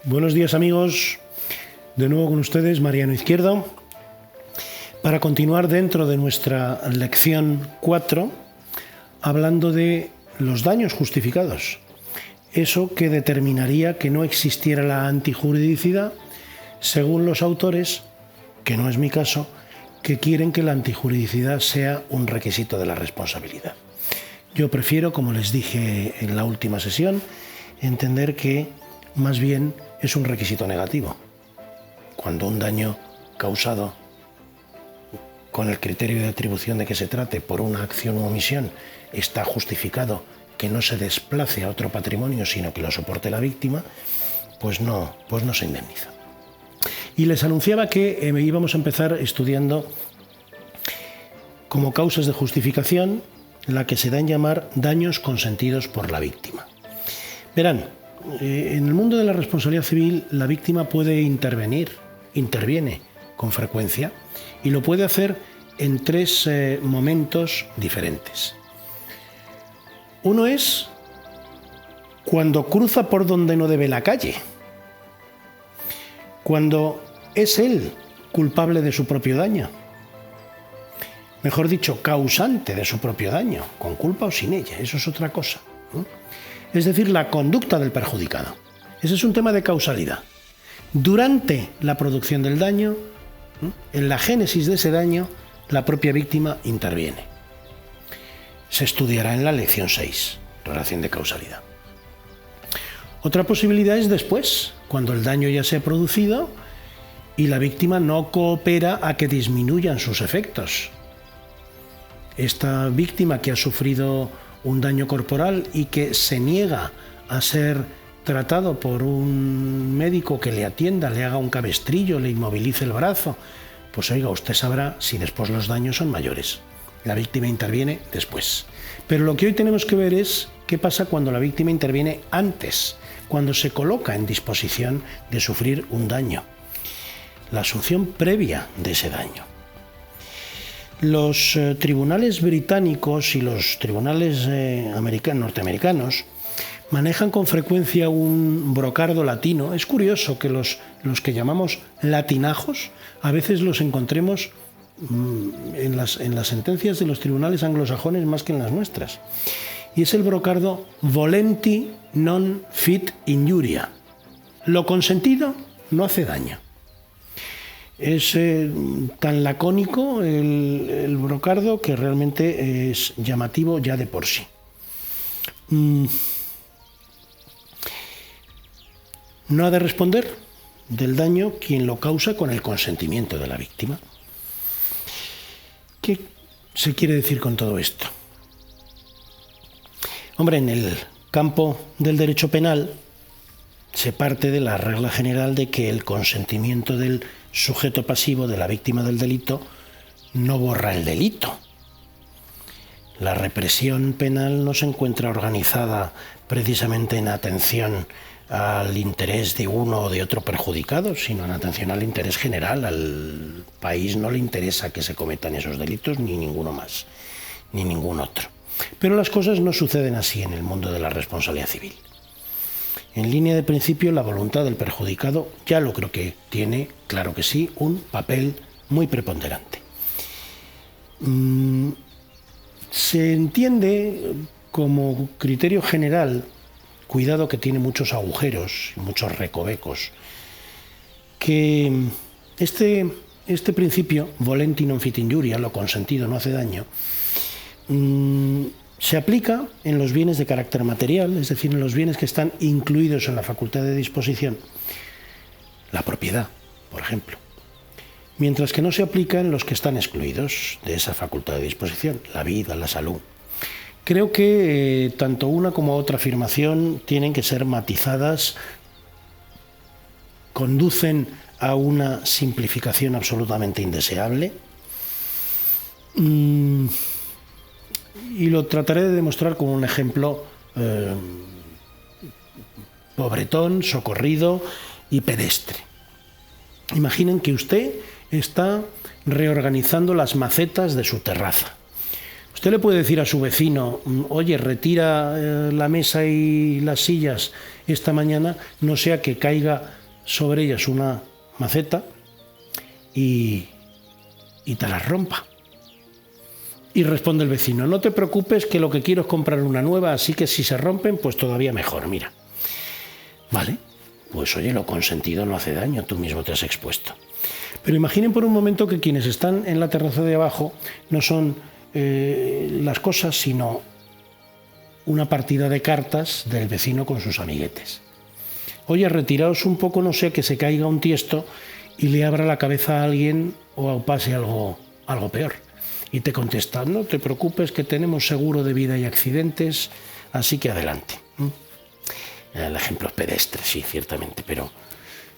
Buenos días amigos, de nuevo con ustedes Mariano Izquierdo, para continuar dentro de nuestra lección 4, hablando de los daños justificados, eso que determinaría que no existiera la antijuridicidad, según los autores, que no es mi caso, que quieren que la antijuridicidad sea un requisito de la responsabilidad. Yo prefiero, como les dije en la última sesión, entender que más bien es un requisito negativo. Cuando un daño causado con el criterio de atribución de que se trate por una acción u omisión está justificado que no se desplace a otro patrimonio, sino que lo soporte la víctima, pues no se indemniza. Y les anunciaba que íbamos a empezar estudiando como causas de justificación la que se da en llamar daños consentidos por la víctima. Verán, en el mundo de la responsabilidad civil la víctima puede interviene con frecuencia y lo puede hacer en tres momentos diferentes. Uno es cuando cruza por donde no debe la calle, cuando es él culpable de su propio daño, mejor dicho, causante de su propio daño, con culpa o sin ella, eso es otra cosa, ¿no? Es decir, la conducta del perjudicado. Ese es un tema de causalidad. Durante la producción del daño, en la génesis de ese daño, la propia víctima interviene. Se estudiará en la lección 6, relación de causalidad. Otra posibilidad es después, cuando el daño ya se ha producido y la víctima no coopera a que disminuyan sus efectos. Esta víctima que ha sufrido un daño corporal y que se niega a ser tratado por un médico que le atienda, le haga un cabestrillo, le inmovilice el brazo, pues oiga, usted sabrá si después los daños son mayores. La víctima interviene después. Pero lo que hoy tenemos que ver es qué pasa cuando la víctima interviene antes, cuando se coloca en disposición de sufrir un daño. La asunción previa de ese daño. Los tribunales británicos y los tribunales norteamericanos manejan con frecuencia un brocardo latino. Es curioso que los que llamamos latinajos a veces los encontremos en las sentencias de los tribunales anglosajones más que en las nuestras. Y es el brocardo volenti non fit injuria. Lo consentido no hace daño. Es tan lacónico el brocardo que realmente es llamativo ya de por sí. No ha de responder del daño quien lo causa con el consentimiento de la víctima. ¿Qué se quiere decir con todo esto? Hombre, en el campo del derecho penal se parte de la regla general de que el consentimiento del sujeto pasivo de la víctima del delito no borra el delito. La represión penal no se encuentra organizada precisamente en atención al interés de uno o de otro perjudicado, sino en atención al interés general. Al país no le interesa que se cometan esos delitos, ni ninguno más, ni ningún otro. Pero las cosas no suceden así en el mundo de la responsabilidad civil. En línea de principio, la voluntad del perjudicado ya lo creo que tiene, claro que sí, un papel muy preponderante. Se entiende como criterio general, cuidado que tiene muchos agujeros y muchos recovecos, que este principio, volenti non fit injuria, lo consentido no hace daño, se aplica en los bienes de carácter material, es decir, en los bienes que están incluidos en la facultad de disposición, la propiedad, por ejemplo, mientras que no se aplica en los que están excluidos de esa facultad de disposición, la vida, la salud. Creo que tanto una como otra afirmación tienen que ser matizadas, conducen a una simplificación absolutamente indeseable. Y lo trataré de demostrar con un ejemplo pobretón, socorrido y pedestre. Imaginen que usted está reorganizando las macetas de su terraza. Usted le puede decir a su vecino, oye, retira la mesa y las sillas esta mañana, no sea que caiga sobre ellas una maceta y te las rompa. Y responde el vecino, no te preocupes que lo que quiero es comprar una nueva, así que si se rompen, pues todavía mejor, mira. Vale, pues oye, lo consentido no hace daño, tú mismo te has expuesto. Pero imaginen por un momento que quienes están en la terraza de abajo no son las cosas, sino una partida de cartas del vecino con sus amiguetes. Oye, retiraos un poco, no sea que se caiga un tiesto y le abra la cabeza a alguien o pase algo peor. Y te contesta, no te preocupes que tenemos seguro de vida y accidentes, así que adelante. El ejemplo es pedestre, sí, ciertamente, pero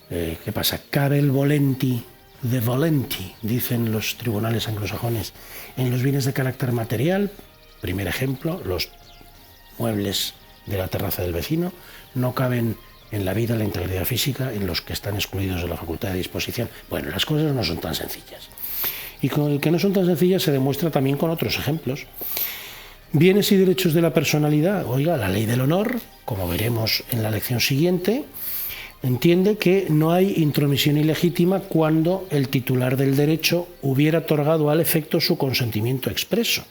¿qué pasa? Cabel volenti de volenti, dicen los tribunales anglosajones, en los bienes de carácter material. Primer ejemplo, los muebles de la terraza del vecino no caben en la vida, la integridad física, en los que están excluidos de la facultad de disposición. Bueno, las cosas no son tan sencillas. Y con el que no son tan sencillas se demuestra también con otros ejemplos. Bienes y derechos de la personalidad. Oiga, la ley del honor, como veremos en la lección siguiente, entiende que no hay intromisión ilegítima cuando el titular del derecho hubiera otorgado al efecto su consentimiento expreso.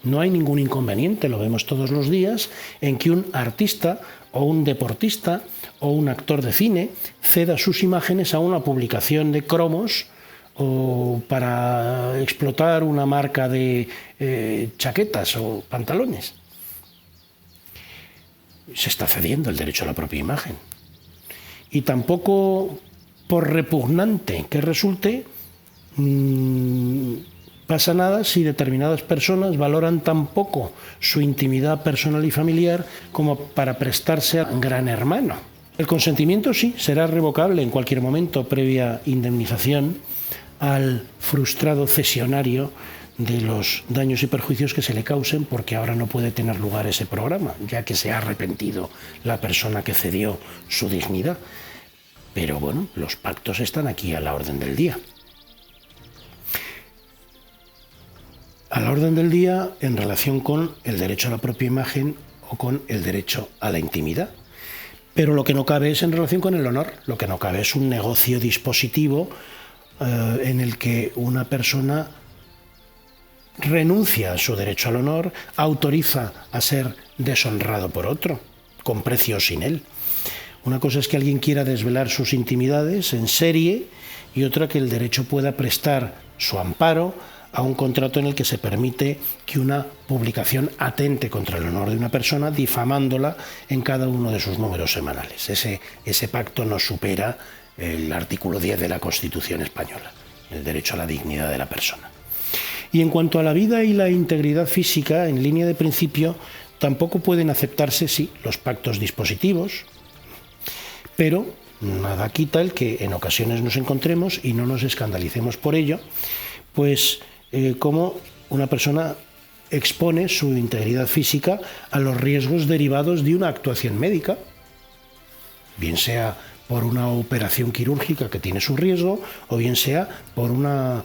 No hay ningún inconveniente, lo vemos todos los días, en que un artista o un deportista o un actor de cine ceda sus imágenes a una publicación de cromos o para explotar una marca de chaquetas o pantalones. Se está cediendo el derecho a la propia imagen. Y tampoco, por repugnante que resulte, pasa nada si determinadas personas valoran tan poco su intimidad personal y familiar como para prestarse a gran hermano. El consentimiento sí será revocable en cualquier momento previa indemnización al frustrado cesionario de los daños y perjuicios que se le causen, porque ahora no puede tener lugar ese programa, ya que se ha arrepentido la persona que cedió su dignidad. Pero bueno, los pactos están aquí a la orden del día. A la orden del día en relación con el derecho a la propia imagen o con el derecho a la intimidad. Pero lo que no cabe es en relación con el honor, lo que no cabe es un negocio dispositivo en el que una persona renuncia a su derecho al honor, autoriza a ser deshonrado por otro, con precio o sin él. Una cosa es que alguien quiera desvelar sus intimidades en serie y otra que el derecho pueda prestar su amparo a un contrato en el que se permite que una publicación atente contra el honor de una persona, difamándola en cada uno de sus números semanales. Ese pacto no supera el artículo 10 de la Constitución española, el derecho a la dignidad de la persona. Y en cuanto a la vida y la integridad física, en línea de principio, tampoco pueden aceptarse, sí, los pactos dispositivos, pero nada quita el que en ocasiones nos encontremos y no nos escandalicemos por ello, pues como una persona expone su integridad física a los riesgos derivados de una actuación médica, bien sea por una operación quirúrgica que tiene su riesgo, o bien sea por una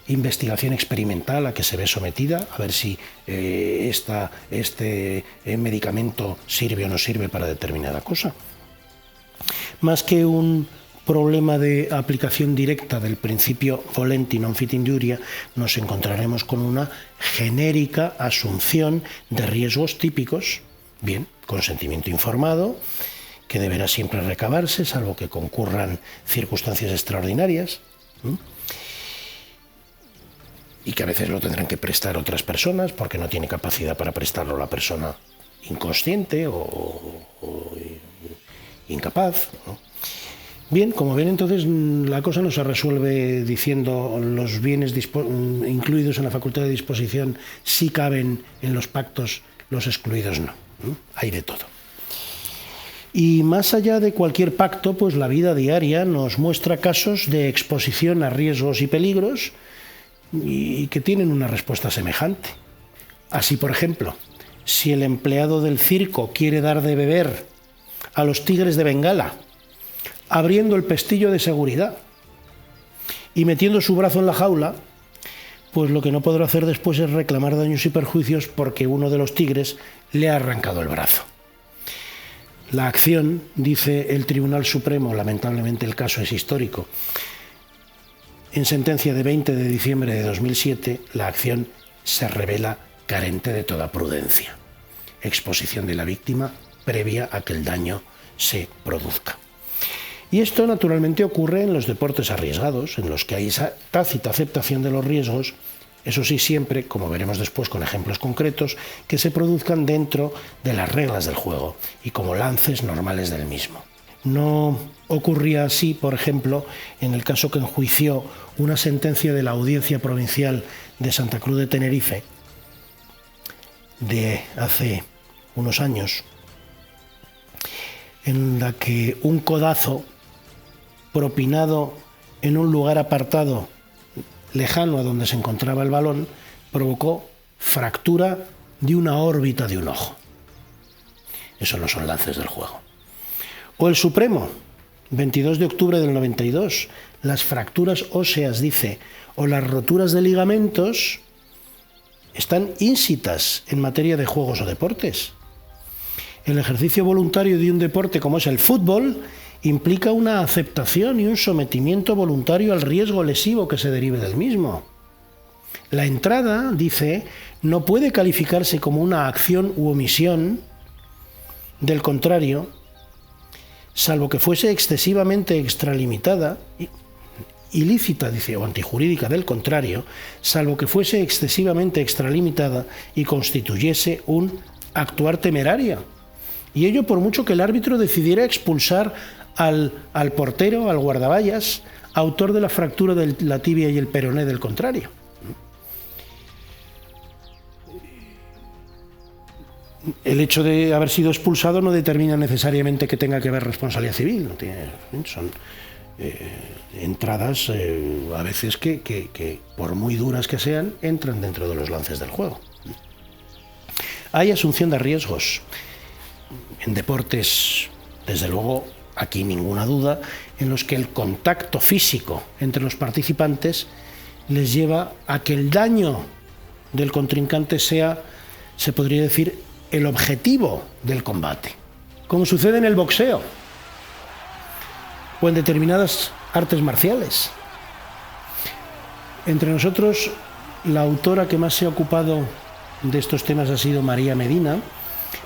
investigación experimental a que se ve sometida, a ver si este medicamento sirve o no sirve para determinada cosa. Más que un problema de aplicación directa del principio volenti non fit injuria, nos encontraremos con una genérica asunción de riesgos típicos, bien, consentimiento informado, que deberá siempre recabarse, salvo que concurran circunstancias extraordinarias, y que a veces lo tendrán que prestar otras personas porque no tiene capacidad para prestarlo la persona inconsciente o incapaz, ¿no? Bien, como ven, entonces la cosa no se resuelve diciendo los bienes incluidos en la facultad de disposición sí caben en los pactos, los excluidos no. Hay de todo. Y más allá de cualquier pacto, pues la vida diaria nos muestra casos de exposición a riesgos y peligros y que tienen una respuesta semejante. Así, por ejemplo, si el empleado del circo quiere dar de beber a los tigres de Bengala, abriendo el pestillo de seguridad y metiendo su brazo en la jaula, pues lo que no podrá hacer después es reclamar daños y perjuicios porque uno de los tigres le ha arrancado el brazo. La acción, dice el Tribunal Supremo, lamentablemente el caso es histórico, en sentencia de 20 de diciembre de 2007, la acción se revela carente de toda prudencia. Exposición de la víctima previa a que el daño se produzca. Y esto naturalmente ocurre en los deportes arriesgados, en los que hay esa tácita aceptación de los riesgos, eso sí siempre, como veremos después con ejemplos concretos, que se produzcan dentro de las reglas del juego y como lances normales del mismo. No ocurría así, por ejemplo, en el caso que enjuició una sentencia de la Audiencia Provincial de Santa Cruz de Tenerife de hace unos años, en la que un codazo propinado en un lugar apartado lejano a donde se encontraba el balón provocó fractura de una órbita de un ojo. Eso no son lances del juego. O el Supremo, 22 de octubre del 92, las fracturas óseas, dice, o las roturas de ligamentos están íncitas en materia de juegos o deportes. El ejercicio voluntario de un deporte como es el fútbol implica una aceptación y un sometimiento voluntario al riesgo lesivo que se derive del mismo. La entrada, dice, no puede calificarse como una acción u omisión del contrario, salvo que fuese excesivamente extralimitada, ilícita, dice, o antijurídica del contrario, salvo que fuese excesivamente extralimitada y constituyese un actuar temerario. Y ello por mucho que el árbitro decidiera expulsar al portero, al guardaballas, autor de la fractura de la tibia y el peroné del contrario. El hecho de haber sido expulsado no determina necesariamente que tenga que haber responsabilidad civil. Son entradas a veces que, por muy duras que sean, entran dentro de los lances del juego. Hay asunción de riesgos. En deportes, desde luego, aquí ninguna duda, en los que el contacto físico entre los participantes les lleva a que el daño del contrincante sea, se podría decir, el objetivo del combate, como sucede en el boxeo o en determinadas artes marciales. Entre nosotros, la autora que más se ha ocupado de estos temas ha sido María Medina,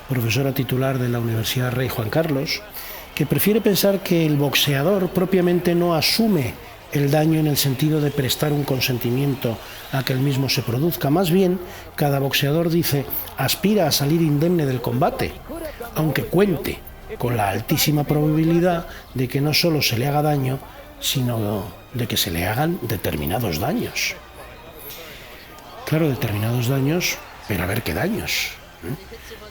profesora titular de la Universidad Rey Juan Carlos, que prefiere pensar que el boxeador propiamente no asume el daño en el sentido de prestar un consentimiento a que el mismo se produzca. Más bien, cada boxeador, dice, aspira a salir indemne del combate, aunque cuente con la altísima probabilidad de que no solo se le haga daño, sino de que se le hagan determinados daños. Claro, determinados daños, pero a ver qué daños.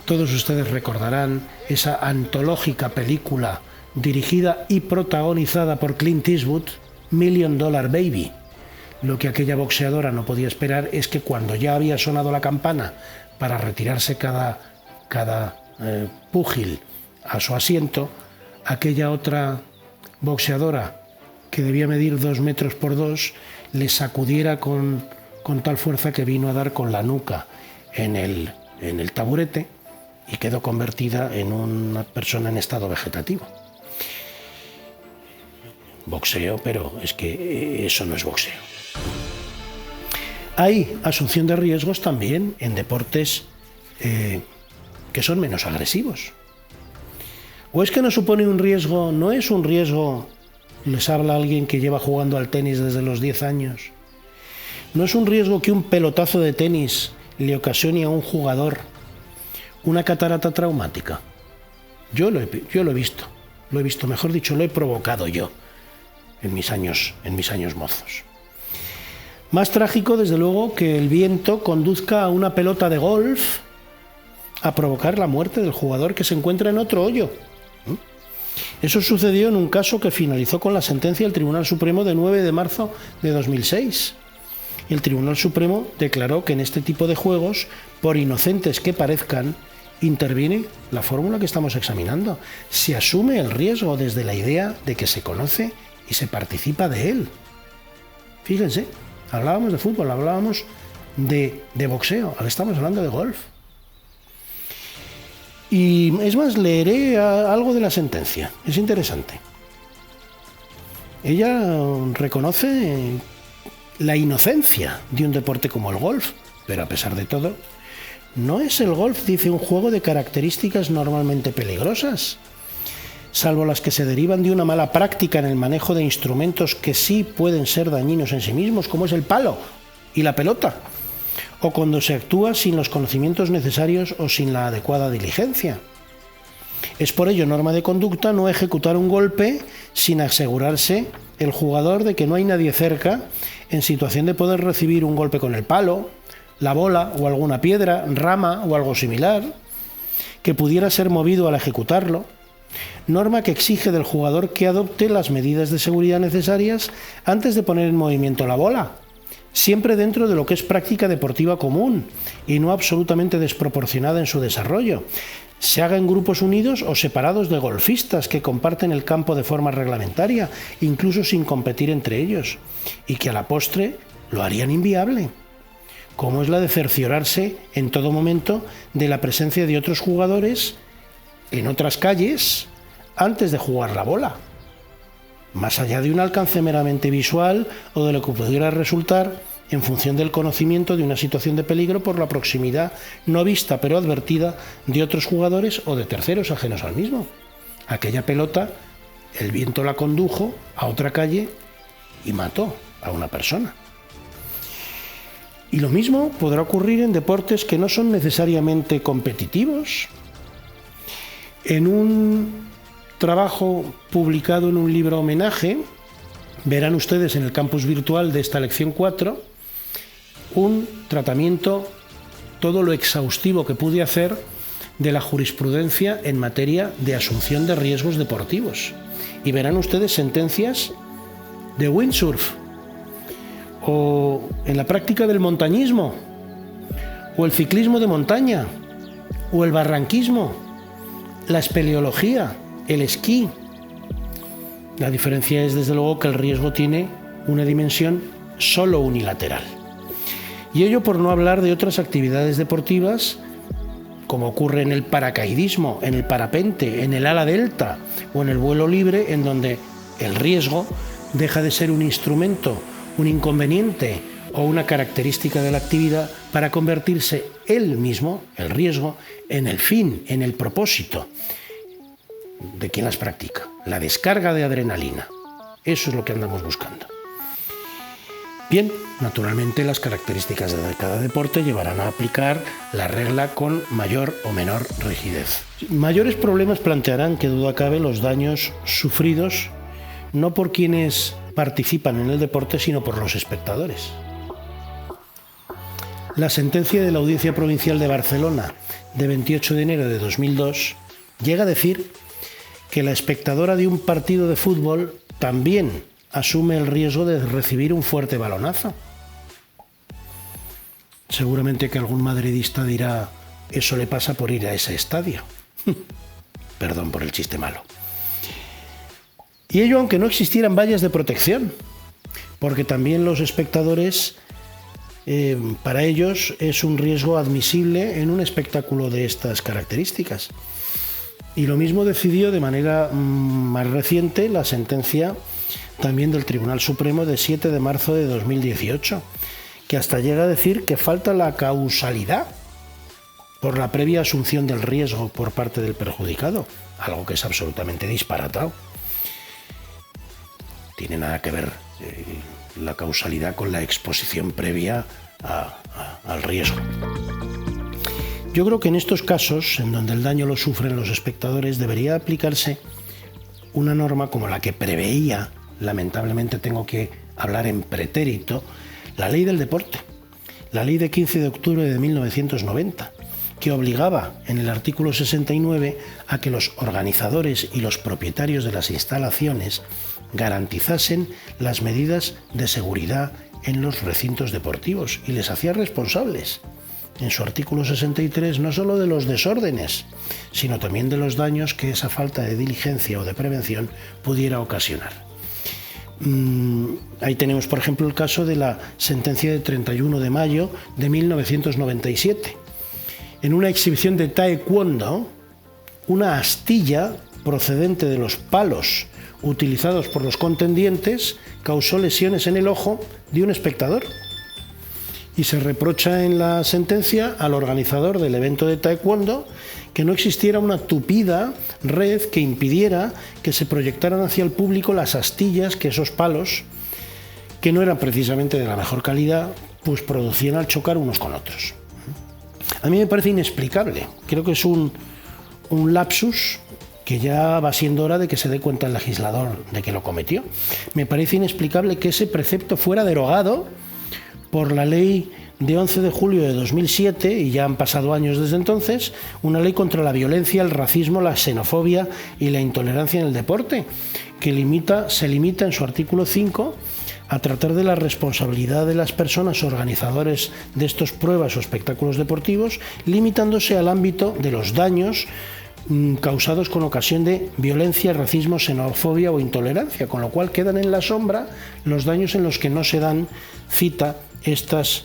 Todos ustedes recordarán esa antológica película dirigida y protagonizada por Clint Eastwood, Million Dollar Baby. Lo que aquella boxeadora no podía esperar es que cuando ya había sonado la campana para retirarse cada púgil a su asiento, aquella otra boxeadora que debía medir 2 metros por 2 le sacudiera con tal fuerza que vino a dar con la nuca en el taburete y quedó convertida en una persona en estado vegetativo. Boxeo, pero es que eso no es boxeo. Hay asunción de riesgos también en deportes que son menos agresivos. ¿O es que no supone un riesgo, no es un riesgo, les habla alguien que lleva jugando al tenis desde los 10 años, no es un riesgo que un pelotazo de tenis le ocasione a un jugador una catarata traumática? Yo lo he visto, mejor dicho, lo he provocado yo en mis años mozos. Más trágico, desde luego, que el viento conduzca a una pelota de golf a provocar la muerte del jugador que se encuentra en otro hoyo. Eso sucedió en un caso que finalizó con la sentencia del Tribunal Supremo de 9 de marzo de 2006. El Tribunal Supremo declaró que en este tipo de juegos, por inocentes que parezcan, interviene la fórmula que estamos examinando. Se asume el riesgo desde la idea de que se conoce y se participa de él. Fíjense, Hablábamos de fútbol, hablábamos de boxeo, ahora estamos hablando de golf. Y es más, leeré algo de la sentencia, es interesante. Ella reconoce la inocencia de un deporte como el golf, pero a pesar de todo, no es el golf, dice, un juego de características normalmente peligrosas, salvo las que se derivan de una mala práctica en el manejo de instrumentos que sí pueden ser dañinos en sí mismos, como es el palo y la pelota, o cuando se actúa sin los conocimientos necesarios o sin la adecuada diligencia. Es por ello norma de conducta no ejecutar un golpe sin asegurarse el jugador de que no hay nadie cerca en situación de poder recibir un golpe con el palo, la bola o alguna piedra, rama o algo similar, que pudiera ser movido al ejecutarlo. Norma que exige del jugador que adopte las medidas de seguridad necesarias antes de poner en movimiento la bola, siempre dentro de lo que es práctica deportiva común y no absolutamente desproporcionada en su desarrollo, se haga en grupos unidos o separados de golfistas que comparten el campo de forma reglamentaria, incluso sin competir entre ellos, y que a la postre lo harían inviable, como es la de cerciorarse en todo momento de la presencia de otros jugadores en otras calles antes de jugar la bola, más allá de un alcance meramente visual o de lo que pudiera resultar en función del conocimiento de una situación de peligro por la proximidad no vista pero advertida de otros jugadores o de terceros ajenos al mismo. Aquella pelota, el viento la condujo a otra calle y mató a una persona. Y lo mismo podrá ocurrir en deportes que no son necesariamente competitivos. En un trabajo publicado en un libro homenaje, verán ustedes en el campus virtual de esta lección 4 un tratamiento, todo lo exhaustivo que pude hacer, de la jurisprudencia en materia de asunción de riesgos deportivos. Y verán ustedes sentencias de windsurf, o en la práctica del montañismo, o el ciclismo de montaña, o el barranquismo, la espeleología, el esquí. La diferencia es, desde luego, que el riesgo tiene una dimensión solo unilateral. Y ello por no hablar de otras actividades deportivas, como ocurre en el paracaidismo, en el parapente, en el ala delta o en el vuelo libre, en donde el riesgo deja de ser un instrumento, un inconveniente o una característica de la actividad para convertirse él mismo, el riesgo, en el fin, en el propósito de quien las practica, la descarga de adrenalina. Eso es lo que andamos buscando. Bien, naturalmente las características de cada deporte llevarán a aplicar la regla con mayor o menor rigidez. Mayores problemas plantearán, que duda cabe, los daños sufridos no por quienes participan en el deporte, sino por los espectadores. La sentencia de la Audiencia Provincial de Barcelona de 28 de enero de 2002 llega a decir que la espectadora de un partido de fútbol también asume el riesgo de recibir un fuerte balonazo. Seguramente que algún madridista dirá: eso le pasa por ir a ese estadio. Perdón por el chiste malo. Y ello aunque no existieran vallas de protección, porque también los espectadores, para ellos es un riesgo admisible en un espectáculo de estas características. Y lo mismo decidió de manera más reciente la sentencia también del Tribunal Supremo de 7 de marzo de 2018, que hasta llega a decir que falta la causalidad por la previa asunción del riesgo por parte del perjudicado, algo que es absolutamente disparatado. Tiene nada que ver la causalidad con la exposición previa al riesgo. Yo creo que en estos casos, en donde el daño lo sufren los espectadores, debería aplicarse una norma como la que preveía, lamentablemente tengo que hablar en pretérito, la Ley del Deporte, la Ley de 15 de octubre de 1990, que obligaba en el artículo 69 a que los organizadores y los propietarios de las instalaciones garantizasen las medidas de seguridad en los recintos deportivos y les hacía responsables, en su artículo 63, no solo de los desórdenes, sino también de los daños que esa falta de diligencia o de prevención pudiera ocasionar. Ahí tenemos, por ejemplo, el caso de la sentencia de 31 de mayo de 1997. En una exhibición de taekwondo, una astilla procedente de los palos utilizados por los contendientes causó lesiones en el ojo de un espectador. Y se reprocha en la sentencia al organizador del evento de taekwondo que no existiera una tupida red que impidiera que se proyectaran hacia el público las astillas que esos palos, que no eran precisamente de la mejor calidad, pues producían al chocar unos con otros. A mí me parece inexplicable. Creo que es un lapsus que ya va siendo hora de que se dé cuenta el legislador de que lo cometió. Me parece inexplicable que ese precepto fuera derogado por la ley de 11 de julio de 2007, y ya han pasado años desde entonces, una ley contra la violencia, el racismo, la xenofobia y la intolerancia en el deporte, que se limita en su artículo 5 a tratar de la responsabilidad de las personas organizadores de estas pruebas o espectáculos deportivos, limitándose al ámbito de los daños causados con ocasión de violencia, racismo, xenofobia o intolerancia, con lo cual quedan en la sombra los daños en los que no se dan cita estas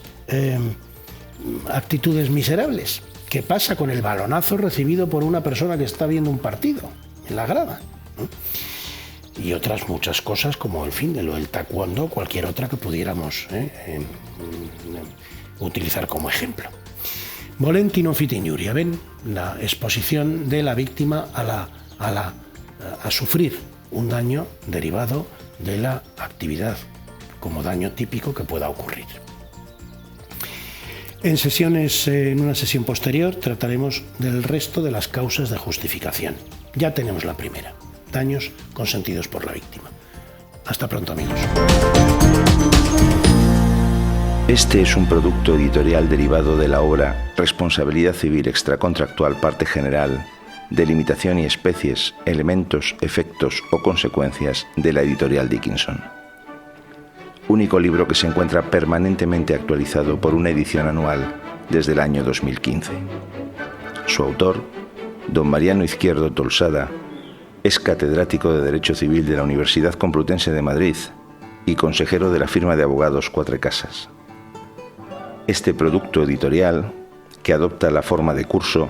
actitudes miserables. ¿Qué pasa con el balonazo recibido por una persona que está viendo un partido en la grada? Y otras muchas cosas como el fin de lo del taekwondo, cualquier otra que pudiéramos utilizar como ejemplo. Volenti non fit iniuria, ven la exposición de la víctima a sufrir un daño derivado de la actividad como daño típico que pueda ocurrir. En una sesión posterior trataremos del resto de las causas de justificación. Ya tenemos la primera, daños consentidos por la víctima. Hasta pronto, amigos. Este es un producto editorial derivado de la obra Responsabilidad Civil Extracontractual Parte General, Delimitación y especies, elementos, efectos o consecuencias de la editorial Dickinson. Único libro que se encuentra permanentemente actualizado por una edición anual desde el año 2015. Su autor, don Mariano Izquierdo Tolsada, es catedrático de Derecho Civil de la Universidad Complutense de Madrid y consejero de la firma de abogados Cuatro Casas. Este producto editorial, que adopta la forma de curso,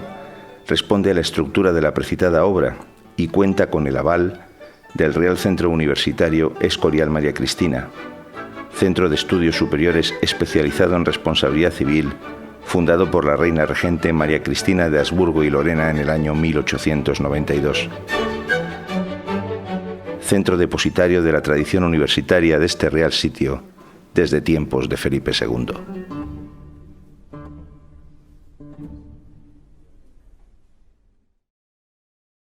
responde a la estructura de la precitada obra y cuenta con el aval del Real Centro Universitario Escorial María Cristina, centro de estudios superiores especializado en responsabilidad civil, fundado por la reina regente María Cristina de Habsburgo y Lorena en el año 1892. Centro depositario de la tradición universitaria de este real sitio desde tiempos de Felipe II.